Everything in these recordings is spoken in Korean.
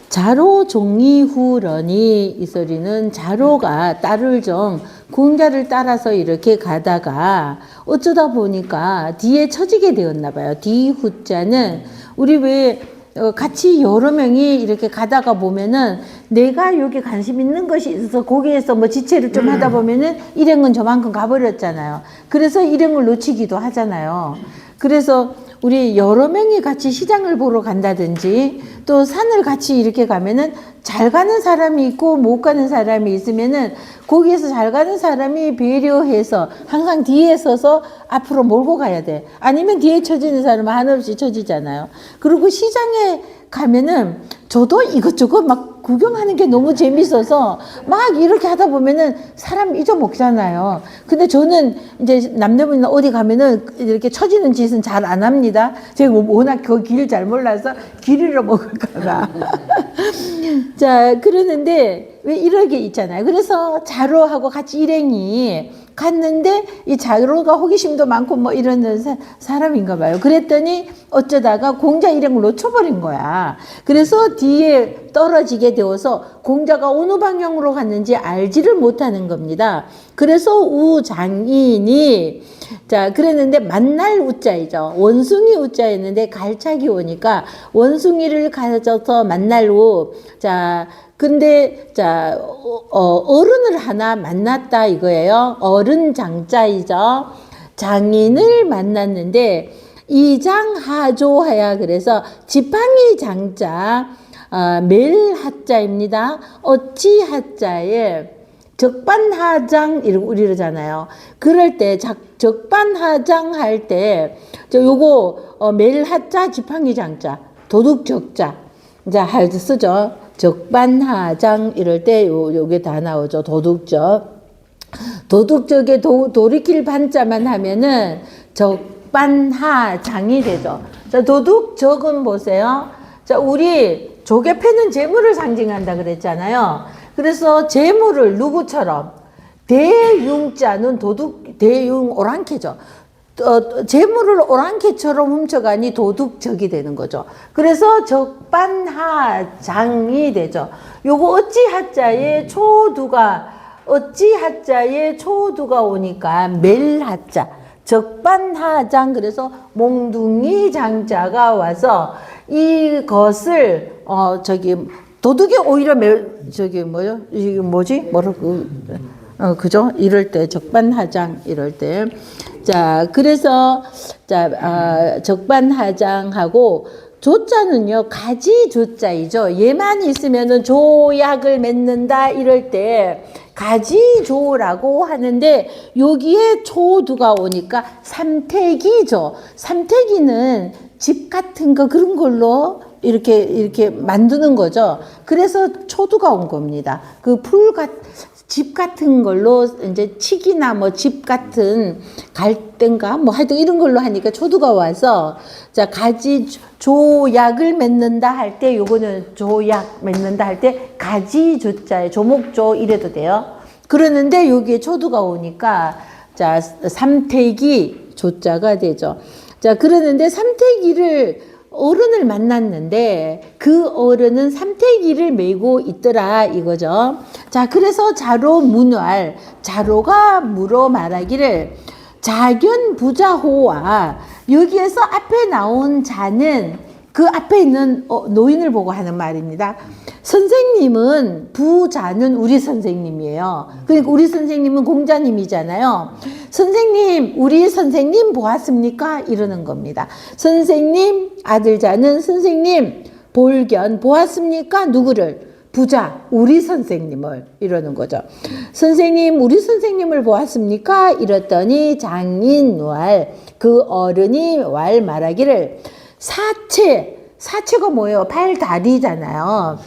자로 종리후러니 이 소리는 자로가 딸을 좀 공자를 따라서 이렇게 가다가 어쩌다 보니까 뒤에 처지게 되었나 봐요. 뒤후자는 우리 왜 같이 여러 명이 이렇게 가다가 보면은 내가 여기 관심 있는 것이 있어서 거기에서 뭐 지체를 좀 하다 보면은 일행은 저만큼 가버렸잖아요. 그래서 일행을 놓치기도 하잖아요. 그래서 우리 여러 명이 같이 시장을 보러 간다든지 또 산을 같이 이렇게 가면은 잘 가는 사람이 있고 못 가는 사람이 있으면은 거기에서 잘 가는 사람이 배려해서 항상 뒤에 서서 앞으로 몰고 가야 돼. 아니면 뒤에 처지는 사람은 한없이 처지잖아요. 그리고 시장에 가면은 저도 이것저것 막 구경하는 게 너무 재밌어서 막 이렇게 하다 보면은 사람 잊어먹잖아요. 근데 저는 이제 남대문이나 어디 가면은 이렇게 처지는 짓은 잘 안 합니다. 제가 워낙 그 길 잘 몰라서 길 잃어먹을까봐. 자, 그러는데 왜 이런 게 있잖아요. 그래서 자로하고 같이 일행이 갔는데 이 자로가 호기심도 많고 뭐 이런 사람인가 봐요. 그랬더니 어쩌다가 공자 일행을 놓쳐버린 거야. 그래서 뒤에 떨어지게 되어서 공자가 어느 방향으로 갔는지 알지를 못하는 겁니다. 그래서 우장인이 자 그랬는데 만날 우자이죠. 원숭이 우자였는데 갈착이 오니까 원숭이를 가져서 만날 우. 자 근데 자 어른을 하나 만났다 이거예요. 어른 장자이죠. 장인을 만났는데 이장하조하야 그래서 지팡이 장자 멜하자입니다. 어찌 하자에 적반하장 우리 이러잖아요. 그럴 때 적반하장 할 때 저 요거 멜하자 지팡이 장자 도둑 적자 자 할 때 쓰죠. 적반하장 이럴 때 요게 다 나오죠. 도둑적. 도둑적에 돌이킬 반자만 하면은 적반하장이 되죠. 자, 도둑적은 보세요. 자, 우리 조개 패는 재물을 상징한다 그랬잖아요. 그래서 재물을 누구처럼 대융자는 대융 오랑캐죠. 재물을 오랑캐처럼 훔쳐가니 도둑적이 되는 거죠. 그래서 적반하장이 되죠. 요거 어찌하자에 초두가 오니까 멜하자 적반하장 그래서 몽둥이 장자가 와서 이것을 도둑이 오히려 이게 뭐지 그죠? 이럴 때 적반하장 이럴 때 자 그래서 적반하장하고 조자는요 가지 조자이죠. 얘만 있으면은 조약을 맺는다 이럴 때 가지조라고 하는데 여기에 초두가 오니까 삼태기죠. 삼태기는 집 같은 거 그런 걸로 이렇게 만드는 거죠. 그래서 초두가 온 겁니다. 그 집 같은 걸로 이제 칡이나 뭐 집 같은 갈대인가 뭐 하여튼 이런 걸로 하니까 초두가 와서 자 가지 조약을 맺는다 할 때 요거는 조약 맺는다 할 때 가지 조자에 조목조 이래도 돼요. 그러는데 여기에 초두가 오니까 자 삼태기 조자가 되죠. 자 그러는데 삼태기를 어른을 만났는데 그 어른은 삼태기를 메고 있더라 이거죠. 자 그래서 자로 문활 자로가 물어 말하기를 자견부자호와 여기에서 앞에 나온 자는 그 앞에 있는 노인을 보고 하는 말입니다. 선생님은 부자는 우리 선생님이에요. 그러니까 우리 선생님은 공자님이잖아요. 선생님 우리 선생님 보았습니까? 이러는 겁니다. 선생님 아들자는 선생님 볼견 보았습니까? 누구를? 부자 우리 선생님을 이러는 거죠. 선생님 우리 선생님을 보았습니까? 이랬더니 장인왈 그 어른이 왈 말하기를 사체가 뭐예요? 팔 다리잖아요.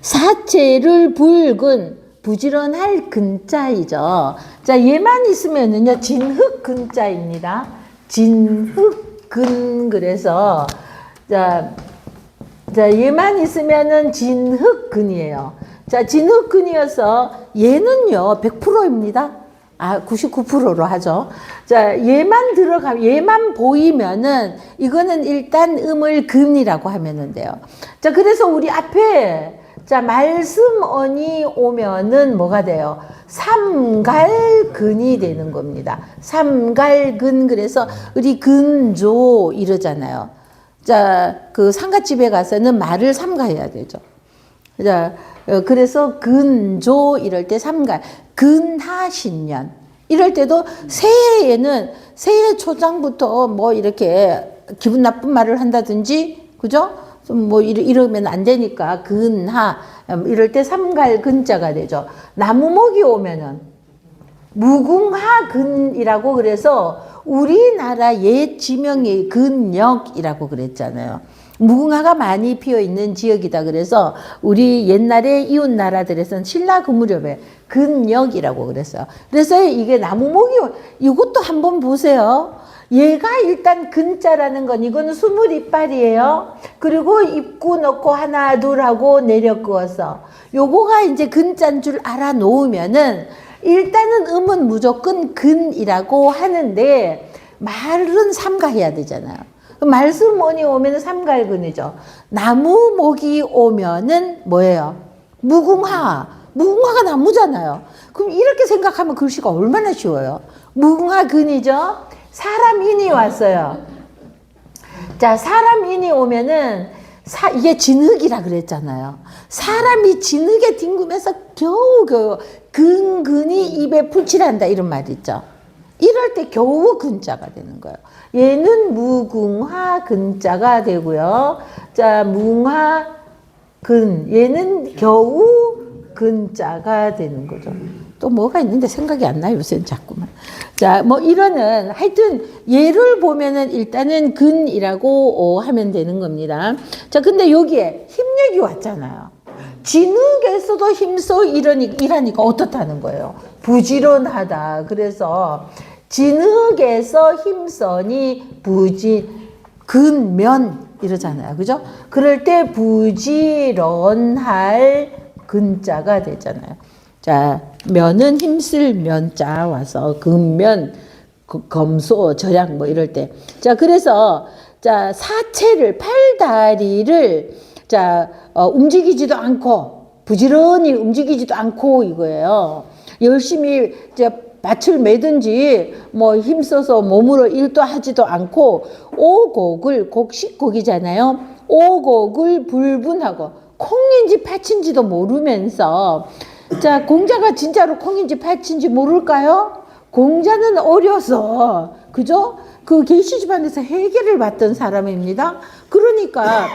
사체를 붉은 부지런할 근자이죠. 자 얘만 있으면은요 진흙 근자입니다. 진흙 근 그래서 자 얘만 있으면은 진흙 근이에요. 자 진흙 근이어서 얘는요 100%입니다. 99%로 하죠. 자, 얘만 보이면은 이거는 일단 음을 근이라고 하면 돼요. 자, 그래서 우리 앞에 자, 말씀언이 오면은 뭐가 돼요? 삼갈근이 되는 겁니다. 삼갈근. 그래서 우리 근조 이러잖아요. 자, 그 상갓집에 가서는 말을 삼가해야 되죠. 자, 그래서 근조 이럴 때 삼갈, 근하신년 이럴 때도 새해에는 새해 초장부터 뭐 이렇게 기분 나쁜 말을 한다든지, 그죠? 좀 뭐 이러면 안 되니까 근하 이럴 때 삼갈 근자가 되죠. 나무목이 오면은 무궁화 근이라고 그래서 우리나라 옛 지명이 근역이라고 그랬잖아요. 무궁화가 많이 피어 있는 지역이다. 그래서 우리 옛날에 이웃 나라들에서는 신라 그 무렵에 근역이라고 그랬어요. 그래서 이게 나무목이 이것도 한번 보세요. 얘가 일단 근자라는 건 이거는 20이빨이에요. 그리고 입구 넣고 하나 둘 하고 내려 그어서 요거가 이제 근자인 줄 알아 놓으면은 일단은 음은 무조건 근이라고 하는데 말은 삼가해야 되잖아요. 말씀원이 오면은 삼갈근이죠. 나무목이 오면은 뭐예요? 무궁화가 나무잖아요. 그럼 이렇게 생각하면 글씨가 얼마나 쉬워요. 무궁화근이죠. 사람인이 왔어요. 자, 사람인이 오면은 이게 진흙이라 그랬잖아요. 사람이 진흙에 뒹구면서 겨우 근근히 입에 풀칠한다 이런 말 있죠. 이럴 때 겨우 근자가 되는 거예요. 얘는 무궁화 근자가 되고요. 자, 무궁화근 얘는 겨우 근자가 되는 거죠. 또 뭐가 있는데 생각이 안 나요, 요새는 자꾸만. 자, 뭐 이러는 하여튼 얘를 보면은 일단은 근이라고 하면 되는 겁니다. 자, 근데 여기에 힘력이 왔잖아요. 진흙에서도 힘써 이라니까 어떻다는 거예요? 부지런하다. 그래서 진흙에서 힘써니 근면 이러잖아요. 그죠? 그럴 때 부지런할 근자가 되잖아요. 자, 면은 힘쓸 면자 와서 근면, 검소, 절약 뭐 이럴 때. 자, 그래서 자, 사체를 팔다리를 자, 움직이지도 않고 부지런히 움직이지도 않고 이거예요. 열심히 이제 밭을 매든지 뭐 힘써서 몸으로 일도 하지도 않고 오곡을 곡식곡이잖아요. 오곡을 불분하고 콩인지 팥인지도 모르면서 자, 공자가 진짜로 콩인지 팥인지 모를까요? 공자는 어려서 그죠? 그 계시 집안에서 해결을 받던 사람입니다. 그러니까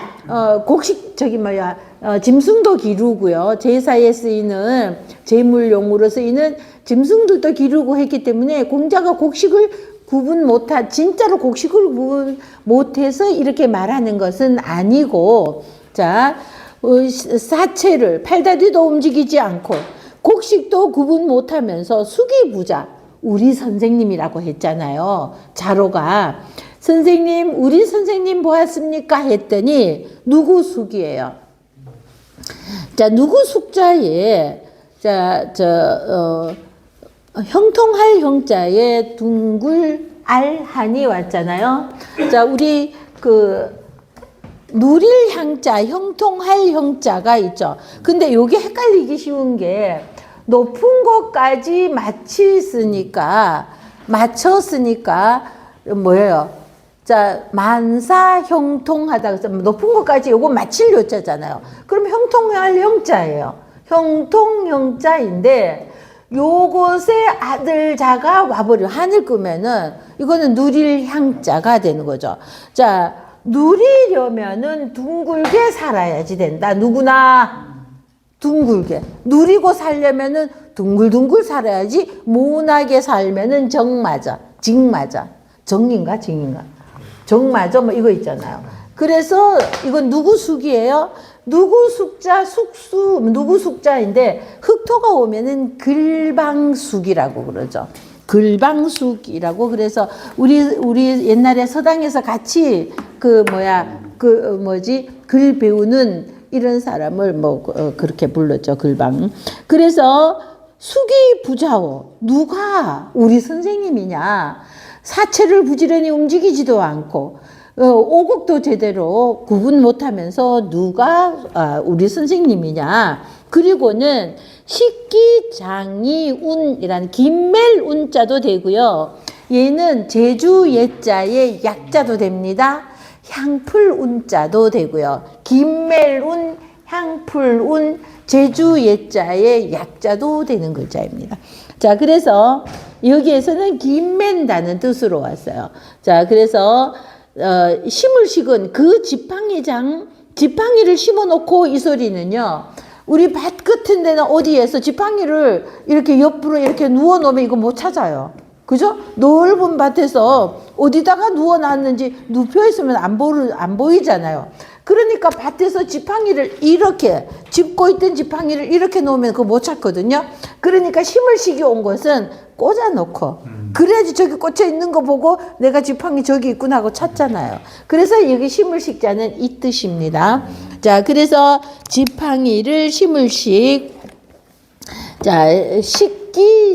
짐승도 기르고요. 제사에 쓰이는 제물용으로 쓰이는 짐승들도 기르고 했기 때문에 공자가 곡식을 진짜로 곡식을 구분 못해서 이렇게 말하는 것은 아니고, 자, 사체를 팔다리도 움직이지 않고 곡식도 구분 못하면서 수기부자, 우리 선생님이라고 했잖아요. 자로가 선생님, 우리 선생님 보았습니까? 했더니 누구 숙이에요? 자, 누구 숙자에 형통할 형자에 둥글 알한이 왔잖아요. 자, 우리 누릴 형자, 형통할 형자가 있죠. 근데 요게 헷갈리기 쉬운 게 높은 곳까지 맞췄으니까 뭐예요? 자, 만사 형통하다. 그래서 높은 곳까지 요거 맞힐 요자잖아요. 그럼 형통할 형자예요. 형통 형자인데 요곳에 아들자가 와버려. 하늘 끄면은 이거는 누릴 향자가 되는 거죠. 자, 누리려면은 둥글게 살아야지 된다. 누구나 둥글게. 누리고 살려면은 둥글둥글 살아야지. 모나게 살면은 정맞아. 정인가? 정맞아. 뭐 이거 있잖아요. 그래서 이건 누구 숙이에요? 누구 숙자인데 흑토가 오면은 글방숙이라고 그러죠. 글방숙이라고. 그래서 우리 옛날에 서당에서 같이 글 배우는 이런 사람을 그렇게 불렀죠. 글방. 그래서 수기 부자오. 누가 우리 선생님이냐. 사체를 부지런히 움직이지도 않고 오곡도 제대로 구분 못하면서 누가 우리 선생님이냐. 그리고는 식기장이운이란 김멜운자도 되고요. 얘는 제주 예자의 약자도 됩니다. 향풀운자도 되고요. 김멜운, 향풀운, 제주 예자의 약자도 되는 글자입니다. 자, 그래서 여기에서는 김맨다는 뜻으로 왔어요. 자, 그래서 심을 식은 그 지팡이를 심어놓고 이 소리는요. 우리 밭 같은 데는 어디에서 지팡이를 이렇게 옆으로 이렇게 누워놓으면 이거 못 찾아요. 그죠? 넓은 밭에서 어디다가 누워놨는지 눕혀 있으면 안 보이잖아요. 그러니까 밭에서 지팡이를 이렇게 짚고 있던 지팡이를 이렇게 놓으면 그거 못 찾거든요. 그러니까 심을 식이 온 것은 꽂아놓고 그래야지 저기 꽂혀 있는 거 보고 내가 지팡이 저기 있구나 하고 찾잖아요. 그래서 여기 심을 식자는 이 뜻입니다. 자, 그래서 지팡이를 심을 식. 자,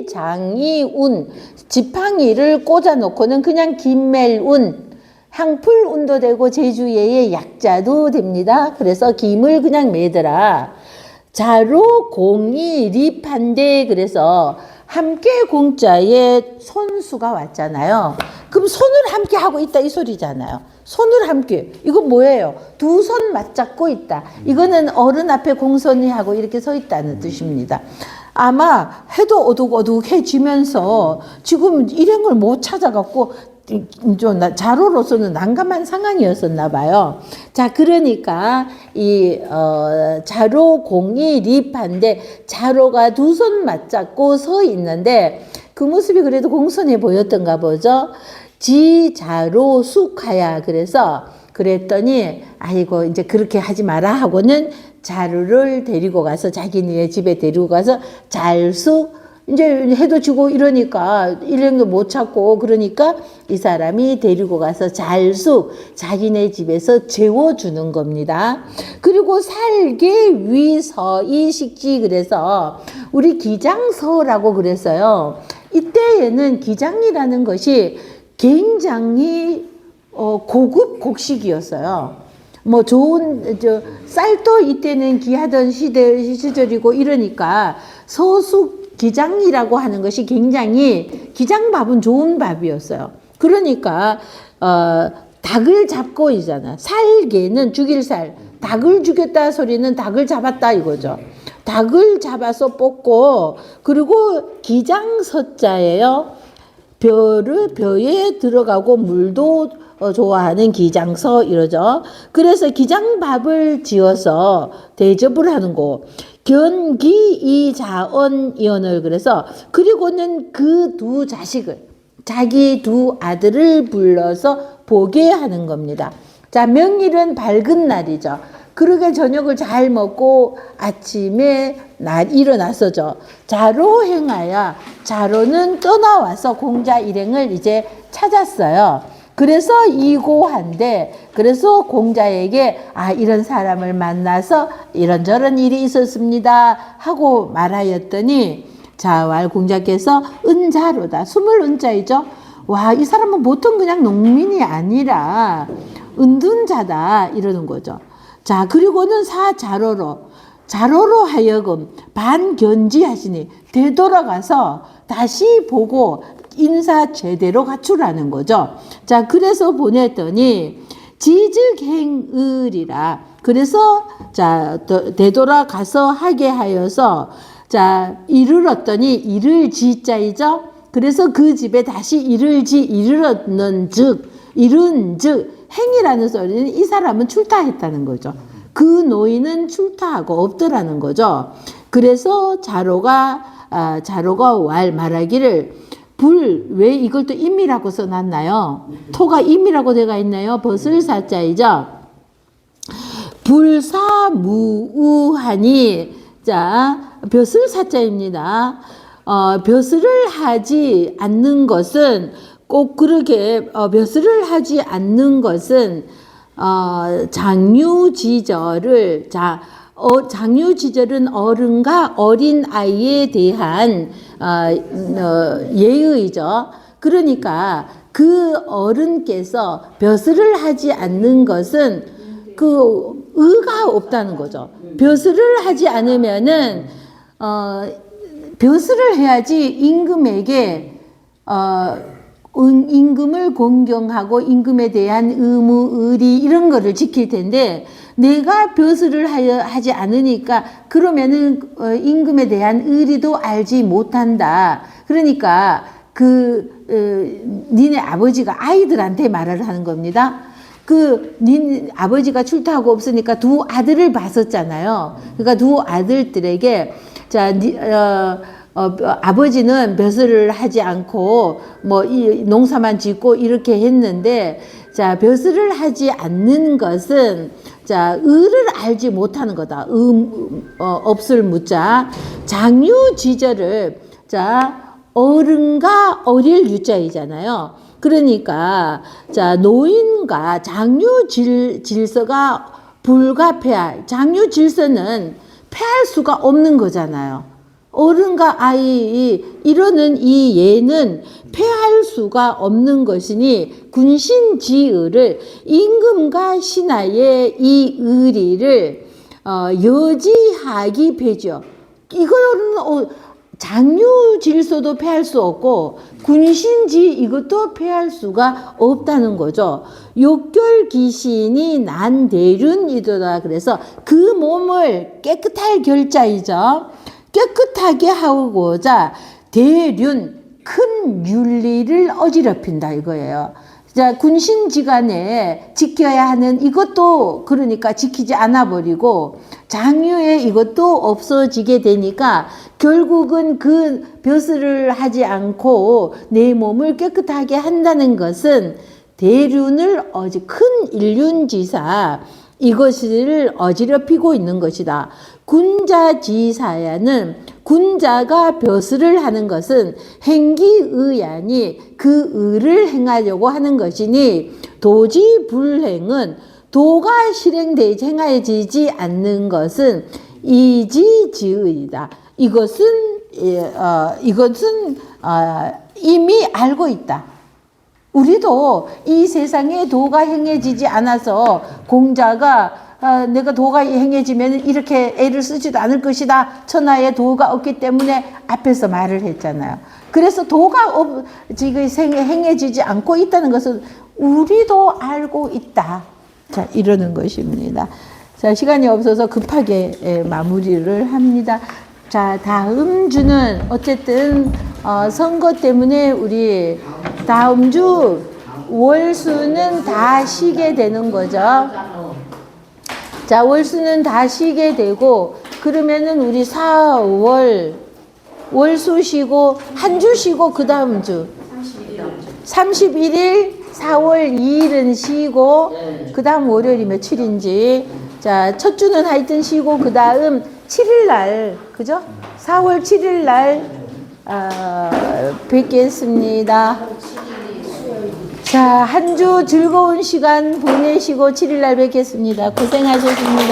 식기장이운. 지팡이를 꽂아놓고는 그냥 김멜운, 향풀운도 되고 제주예의 약자도 됩니다. 그래서 김을 그냥 매더라. 자로 공이 립한데 그래서 함께 공자에 손수가 왔잖아요. 그럼 손을 함께 하고 있다 이 소리잖아요. 손을 함께. 이거 뭐예요? 두 손 맞잡고 있다. 이거는 어른 앞에 공손히 하고 이렇게 서 있다는 뜻입니다. 아마 해도 어둑어둑해지면서 지금 일행을 못 찾아갖고 좀 자로로서는 난감한 상황이었었나 봐요. 자, 그러니까 이 자로공이 립한데 자로가 두 손 맞잡고 서 있는데 그 모습이 그래도 공손해 보였던가 보죠. 지자로 숙하야. 그래서 그랬더니 아이고 이제 그렇게 하지 마라 하고는 자루를 데리고 가서 자기네 집에 데리고 가서 잘수 이제 해도 지고 이러니까 일행도 못 찾고 그러니까 이 사람이 데리고 가서 잘수 자기네 집에서 재워주는 겁니다. 그리고 살게 위서이 식지. 그래서 우리 기장서라고 그랬어요. 이때에는 기장이라는 것이 굉장히 고급 곡식이었어요. 뭐 좋은 쌀도 이때는 귀하던 시절이고 이러니까 소숙 기장이라고 하는 것이 굉장히 기장밥은 좋은 밥이었어요. 그러니까 닭을 잡고 있잖아. 살개는 죽일 살. 닭을 죽였다 소리는 닭을 잡았다 이거죠. 닭을 잡아서 볶고 그리고 기장서자예요. 벼에 들어가고 물도 좋아하는 기장서 이러죠. 그래서 기장밥을 지어서 대접을 하는 거. 견기이자언이언을 그래서 그리고는 그 두 자식을 자기 두 아들을 불러서 보게 하는 겁니다. 자, 명일은 밝은 날이죠. 그러게 저녁을 잘 먹고 아침에 일어나서죠. 자로 행하여 자로는 떠나와서 공자 일행을 이제 찾았어요. 그래서 이고한데 그래서 공자에게 이런 사람을 만나서 이런저런 일이 있었습니다 하고 말하였더니 자왈 공자께서 은자로다. 스물 은자이죠. 와, 이 사람은 보통 그냥 농민이 아니라 은둔자다 이러는 거죠. 자, 그리고는 자로로 하여금 반견지하시니 되돌아가서 다시 보고 인사 제대로 갖추라는 거죠. 자, 그래서 보냈더니 지즉행을이라. 그래서 자, 되돌아가서 하게 하여서 자, 이르렀더니 이를 지자이죠. 그래서 그 집에 다시 이르렀는 즉 행이라는 소리는 이 사람은 출타했다는 거죠. 그 노인은 출타하고 없더라는 거죠. 그래서 자로가 말하기를 왜 이걸 또 임이라고 써놨나요? 토가 임이라고 되어 있나요? 벗을 사자이죠. 불사무우하니 자, 벼슬 사자입니다. 벼슬을 하지 않는 것은 꼭 그렇게 벼슬을 하지 않는 것은 장유지절을 장유지절은 어른과 어린 아이에 대한 예의죠. 그러니까 그 어른께서 벼슬을 하지 않는 것은 그 의가 없다는 거죠. 벼슬을 하지 않으면은 벼슬을 해야지 임금에게 임금을 공경하고 임금에 대한 의무, 의리 이런 거를 지킬 텐데 내가 벼슬을 하지 않으니까 그러면은 임금에 대한 의리도 알지 못한다. 그러니까 니네 아버지가 아이들한테 말을 하는 겁니다. 니 아버지가 출타하고 없으니까 두 아들을 봤었잖아요. 그러니까 두 아들들에게 아버지는 벼슬을 하지 않고 이 농사만 짓고 이렇게 했는데 벼슬을 하지 않는 것은 의를 알지 못하는 거다. 없을 무자 장유지절을 어른과 어릴 유자이잖아요. 그러니까 노인과 장유 질서가 불가패할 장유 질서는 패할 수가 없는 거잖아요. 어른과 아이 이러는 이 예는 패할 수가 없는 것이니 군신지의를 임금과 신하의 이 의리를 여지하기 배죠. 이거는 장유 질서도 패할 수 없고 군신지 이것도 패할 수가 없다는 거죠. 욕결 기신이 난 대륜이도다. 그래서 그 몸을 깨끗할 결자이죠. 깨끗하게 하고자 대륜 큰 윤리를 어지럽힌다 이거예요. 군신지간에 지켜야 하는 이것도 그러니까 지키지 않아 버리고 장유에 이것도 없어지게 되니까 결국은 그 벼슬을 하지 않고 내 몸을 깨끗하게 한다는 것은 대륜을 큰 일륜지사 이것을 어지럽히고 있는 것이다. 군자지사야는 군자가 벼슬을 하는 것은 행기의야니 그 의를 행하려고 하는 것이니 도지불행은 도가 실행되지 행하여지지 않는 것은 이지지의이다. 이것은 이미 알고 있다. 우리도 이 세상에 도가 행해지지 않아서 공자가 내가 도가 행해지면 이렇게 애를 쓰지도 않을 것이다. 천하에 도가 없기 때문에 앞에서 말을 했잖아요. 그래서 도가 지금 행해지지 않고 있다는 것은 우리도 알고 있다. 이러는 것입니다. 시간이 없어서 급하게 마무리를 합니다. 다음 주는 어쨌든 선거 때문에 우리 다음 주 월수는 다 쉬게 되는 거죠. 월수는 다 쉬게 되고 그러면은 우리 4월 월수 쉬고 한 주 쉬고 그 다음 주 31일 4월 2일은 쉬고 그 다음 월요일이 며칠인지 첫 주는 하여튼 쉬고 그 다음 7일 날 그죠? 4월 7일 날 뵙겠습니다. 한 주 즐거운 시간 보내시고 7일 날 뵙겠습니다. 고생하셨습니다.